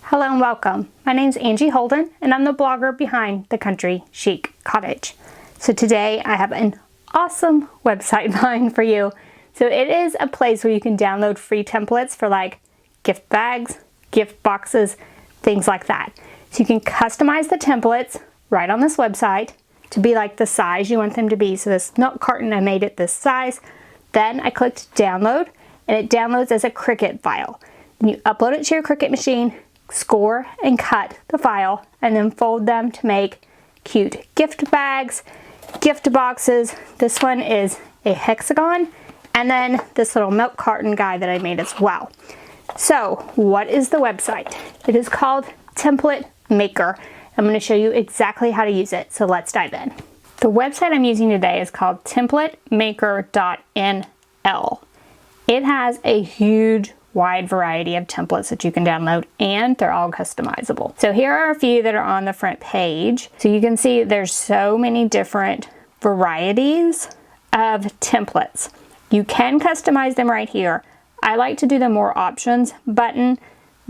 Hello and welcome. My name is Angie Holden and I'm the blogger behind The Country Chic Cottage. So today I have an awesome website find for you. So it is a place where you can download free templates for like gift bags, gift boxes, things like that. So you can customize the templates right on this website to be like the size you want them to be. So this milk carton, I made it this size. Then I clicked download and it downloads as a Cricut file. Then you upload it to your Cricut machine, score and cut the file, and then fold them to make cute gift bags, gift boxes. This one is a hexagon, and then this little milk carton guy that I made as well. So what is the website? It is called TemplateMaker. I'm going to show you exactly how to use it, so let's dive in. The website I'm using today is called TemplateMaker.nl. It has a huge wide variety of templates that you can download, and they're all customizable. So here are a few that are on the front page. So you can see there's so many different varieties of templates. You can customize them right here. I like to do the more options button,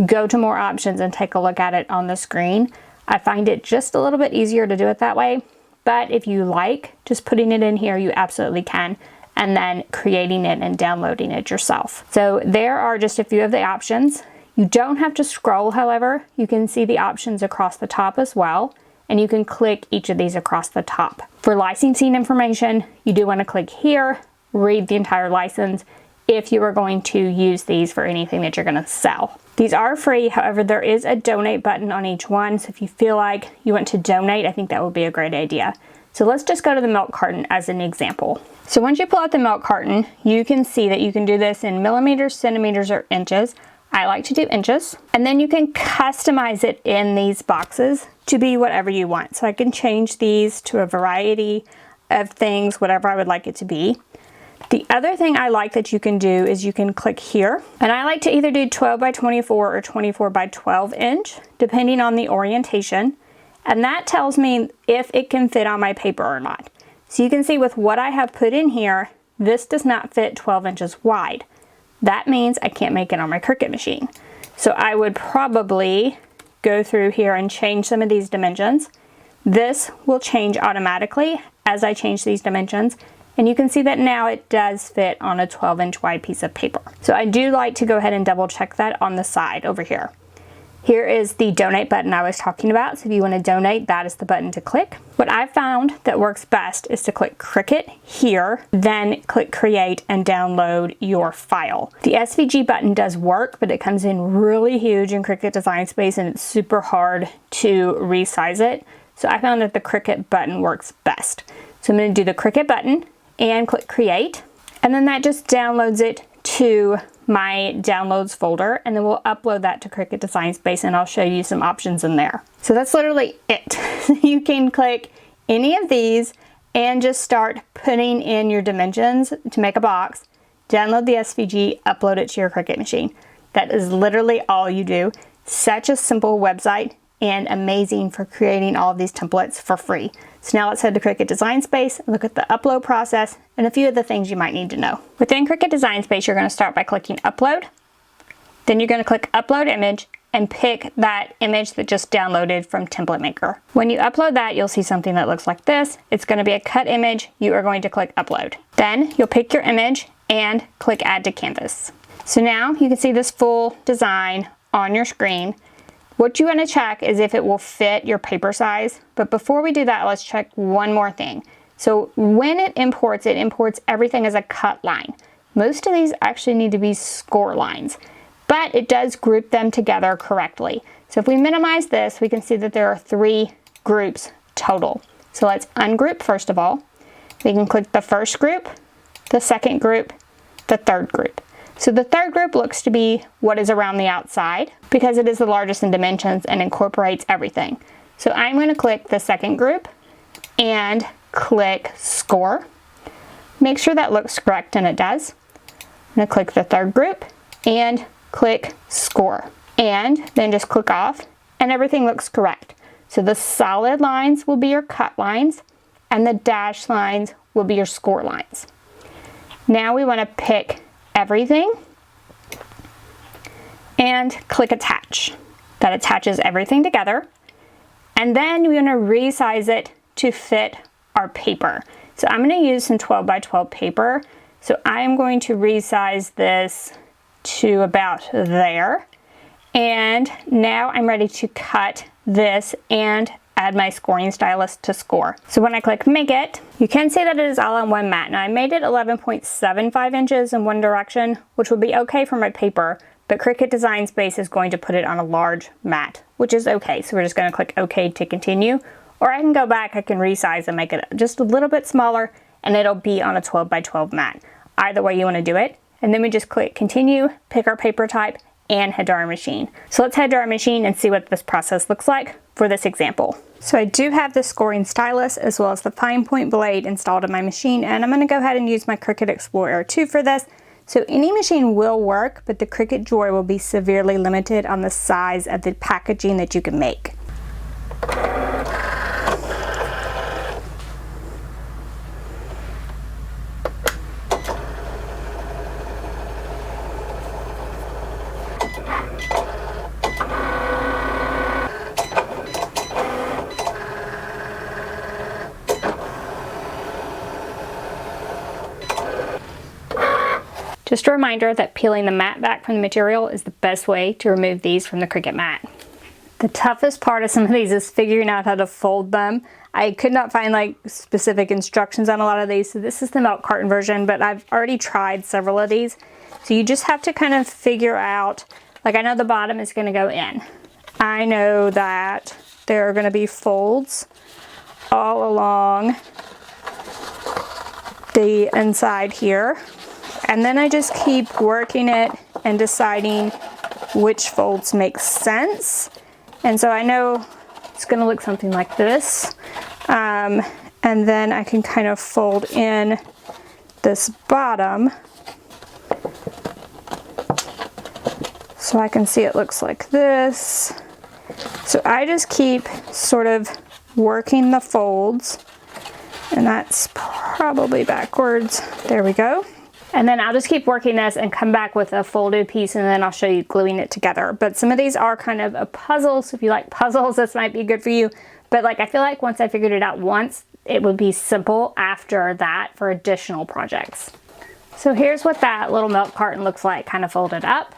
go to more options and take a look at it on the screen. I find it just a little bit easier to do it that way, but if you like just putting it in here, you absolutely can, and then creating it and downloading it yourself. So there are just a few of the options. You don't have to scroll, however. You can see the options across the top as well, and you can click each of these across the top. For licensing information, you do want to click here, read the entire license if you are going to use these for anything that you're going to sell. These are free, however, there is a donate button on each one, so if you feel like you want to donate, I think that would be a great idea. So let's just go to the milk carton as an example. So once you pull out the milk carton, you can see that you can do this in millimeters, centimeters, or inches. I like to do inches. And then you can customize it in these boxes to be whatever you want. So I can change these to a variety of things, whatever I would like it to be. The other thing I like that you can do is you can click here. And I like to either do 12 by 24 or 24 by 12 inch, depending on the orientation. And that tells me if it can fit on my paper or not. So you can see with what I have put in here, this does not fit 12 inches wide. That means I can't make it on my Cricut machine. So I would probably go through here and change some of these dimensions. This will change automatically as I change these dimensions. And you can see that now it does fit on a 12-inch wide piece of paper. So I do like to go ahead and double check that on the side over here. Here is the donate button I was talking about. So if you want to donate, that is the button to click. What I found that works best is to click Cricut here, then click create and download your file. The SVG button does work, but it comes in really huge in Cricut Design Space and it's super hard to resize it. So I found that the Cricut button works best. So I'm going to do the Cricut button and click create, and then that just downloads it to my downloads folder, and then we'll upload that to Cricut Design Space and I'll show you some options in there. So that's literally it. You can click any of these and just start putting in your dimensions to make a box, download the SVG, upload it to your Cricut machine. That is literally all you do. Such a simple website and amazing for creating all of these templates for free. So now let's head to Cricut Design Space and look at the upload process and a few of the things you might need to know. Within Cricut Design Space, you're going to start by clicking upload. Then you're going to click upload image and pick that image that just downloaded from TemplateMaker. When you upload that, you'll see something that looks like this. It's going to be a cut image. You are going to click upload. Then you'll pick your image and click add to canvas. So now you can see this full design on your screen. What you want to check is if it will fit your paper size. But before we do that, let's check one more thing. So when it imports everything as a cut line. Most of these actually need to be score lines, but it does group them together correctly. So if we minimize this, we can see that there are 3 groups total. So let's ungroup first of all. We can click the first group, the second group, the third group. So the third group looks to be what is around the outside because it is the largest in dimensions and incorporates everything. So I'm going to click the second group and click score. Make sure that looks correct, and it does. I'm going to click the third group and click score. And then just click off and everything looks correct. So the solid lines will be your cut lines and the dashed lines will be your score lines. Now we want to pick everything and click attach. that attaches everything together. And then we're going to resize it to fit our paper. So I'm going to use some 12 by 12 paper. So I'm going to resize this to about there. And now I'm ready to cut this and add my scoring stylus to score. So when I click make it, you can see that it is all on one mat. Now I made it 11.75 inches in one direction, which would be okay for my paper, but Cricut Design Space is going to put it on a large mat, which is okay. So we're just going to click OK to continue, or I can go back, I can resize and make it just a little bit smaller, and it'll be on a 12 by 12 mat. Either way you want to do it. And then we just click continue, pick our paper type, and head to our machine. So let's head to our machine and see what this process looks like for this example. So I do have the scoring stylus as well as the fine point blade installed in my machine, and I'm going to go ahead and use my Cricut Explorer 2 for this. So any machine will work, but the Cricut drawer will be severely limited on the size of the packaging that you can make. Just a reminder that peeling the mat back from the material is the best way to remove these from the Cricut mat. The toughest part of some of these is figuring out how to fold them. I could not find like specific instructions on a lot of these, so this is the milk carton version, but I've already tried several of these. So you just have to kind of figure out, like I know the bottom is going to go in. I know that there are going to be folds all along the inside here. And then I just keep working it and deciding which folds make sense. And so I know it's going to look something like this. And then I can kind of fold in this bottom so I can see it looks like this. So I just keep sort of working the folds, and that's probably backwards. There we go. And then I'll just keep working this and come back with a folded piece, and then I'll show you gluing it together. But some of these are kind of a puzzle, so if you like puzzles, this might be good for you. But like I feel like once I figured it out once, it would be simple after that for additional projects. So here's what that little milk carton looks like, kind of folded up.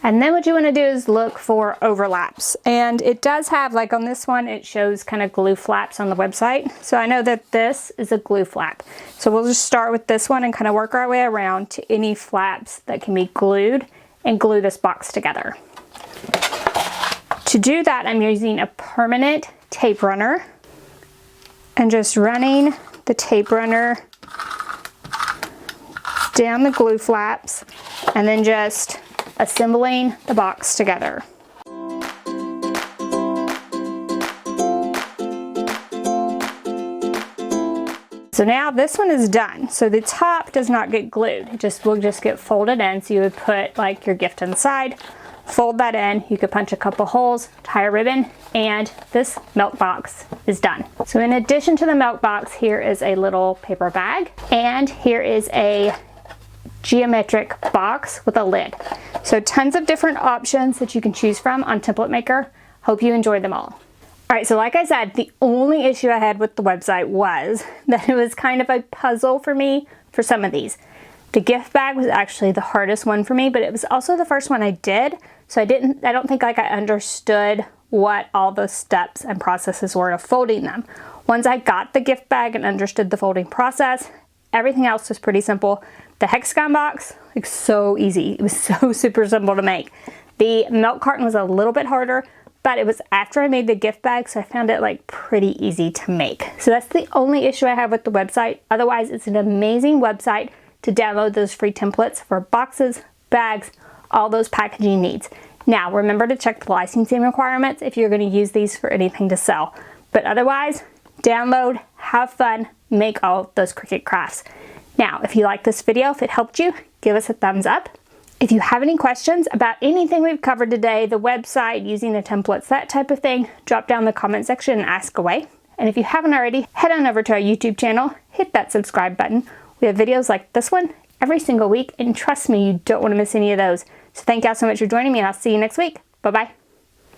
And then what you want to do is look for overlaps. And it does have, like on this one, it shows kind of glue flaps on the website. So I know that this is a glue flap. So we'll just start with this one and kind of work our way around to any flaps that can be glued and glue this box together. To do that, I'm using a permanent tape runner and just running the tape runner down the glue flaps and then just assembling the box together. So now this one is done. So the top does not get glued. It will just get folded in. So you would put like your gift inside, fold that in. You could punch a couple holes, tie a ribbon, and this milk box is done. So in addition to the milk box, here is a little paper bag, and here is a geometric box with a lid. So tons of different options that you can choose from on TemplateMaker. Hope you enjoyed them all. All right, so like I said, the only issue I had with the website was that it was kind of a puzzle for me for some of these. The gift bag was actually the hardest one for me, but it was also the first one I did. So I don't think like I understood what all those steps and processes were of folding them. Once I got the gift bag and understood the folding process, everything else was pretty simple. The hexagon box, like so easy. It was so super simple to make. The milk carton was a little bit harder, but it was after I made the gift bag, so I found it like pretty easy to make. So that's the only issue I have with the website. Otherwise, it's an amazing website to download those free templates for boxes, bags, all those packaging needs. Now, remember to check the licensing requirements if you're going to use these for anything to sell. But otherwise, download, have fun, make all those Cricut crafts. Now, if you like this video, if it helped you, give us a thumbs up. If you have any questions about anything we've covered today, the website, using the templates, that type of thing, drop down in the comment section and ask away. And if you haven't already, head on over to our YouTube channel, hit that subscribe button. We have videos like this one every single week, and trust me, you don't want to miss any of those. So thank y'all so much for joining me, and I'll see you next week. Bye-bye.